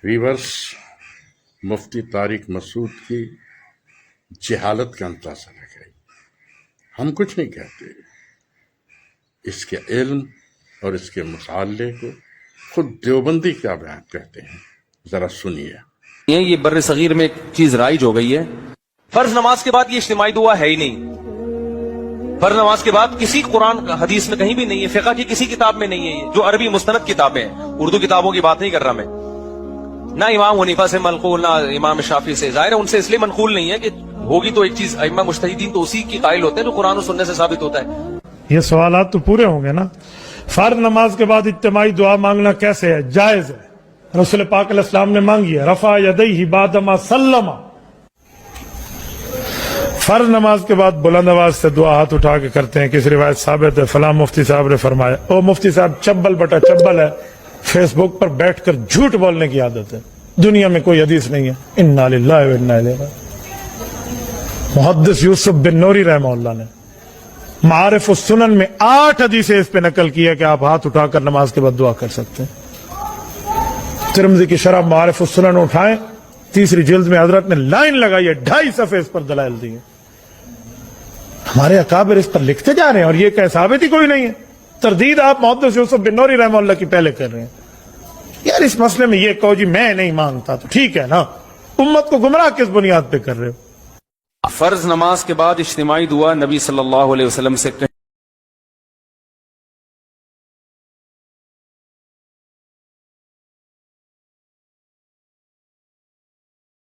Reverse مفتی طارق مسعود کی جہالت کا اندازہ لگائی. ہم کچھ نہیں کہتے، اس کے علم اور اس کے مطالعے کو خود دیوبندی کیا بیان کہتے ہیں، ذرا سنیے. یہ بر صغیر میں ایک چیز رائج ہو گئی ہے، فرض نماز کے بعد یہ اجتماعی دعا ہے ہی نہیں. فرض نماز کے بعد کسی قرآن حدیث میں کہیں بھی نہیں ہے، فقہ کی کسی کتاب میں نہیں ہے، یہ جو عربی مستند کتابیں ہیں، اردو کتابوں کی بات نہیں کر رہا میں. نہ امام حنیفہ سے منقول، نہ امام شافعی سے. ظاہر ہے ان سے اس لیے منقول نہیں ہے کہ ہوگی تو ایک چیز ائمہ مجتہدین تو اسی کی قائل ہوتے ہیں جو قرآن و سنت سے ثابت ہوتا ہے. یہ سوالات تو پورے ہوں گے نا. فرض نماز کے بعد اجتماعی دعا مانگنا کیسے ہے؟ جائز ہے. رسول پاک علیہ السلام نے مانگی ہے. رفع یدیہ بعد ما سلم. فرض نماز کے بعد بلند آواز سے دعا ہاتھ اٹھا کے کرتے ہیں. کسی روایت ثابت ہے فلاں مفتی صاحب نے فرمایا. او مفتی صاحب چبل بٹا چبل ہے، فیس بک پر بیٹھ کر جھوٹ بولنے کی عادت ہے. دنیا میں کوئی حدیث نہیں ہے. انا للہ و انا الیہ راجعون. محدث یوسف بن نوری رحمہ اللہ نے معارف السنن میں 8 حدیثیں اس پہ نقل کی ہے کہ آپ ہاتھ اٹھا کر نماز کے بعد دعا کر سکتے ہیں. ترمذی کی شرح معارف السنن اٹھائیں، 3 جلد میں حضرت نے لائن لگائی ہے، 2.5 صفحے اس پر دلائل دیے. ہمارے اکابر اس پر لکھتے جا رہے ہیں اور یہ کہ ثابت ہی کوئی نہیں ہے. تردید آپ محدث یوسف بن نوری رحمہ اللہ کی پہلے کر رہے ہیں. یار اس مسئلے میں یہ کہو جی میں نہیں مانگتا تو ٹھیک ہے نا، امت کو گمراہ کس بنیاد پہ کر رہے ہو؟ فرض نماز کے بعد اجتماعی دعا نبی صلی اللہ علیہ وسلم سے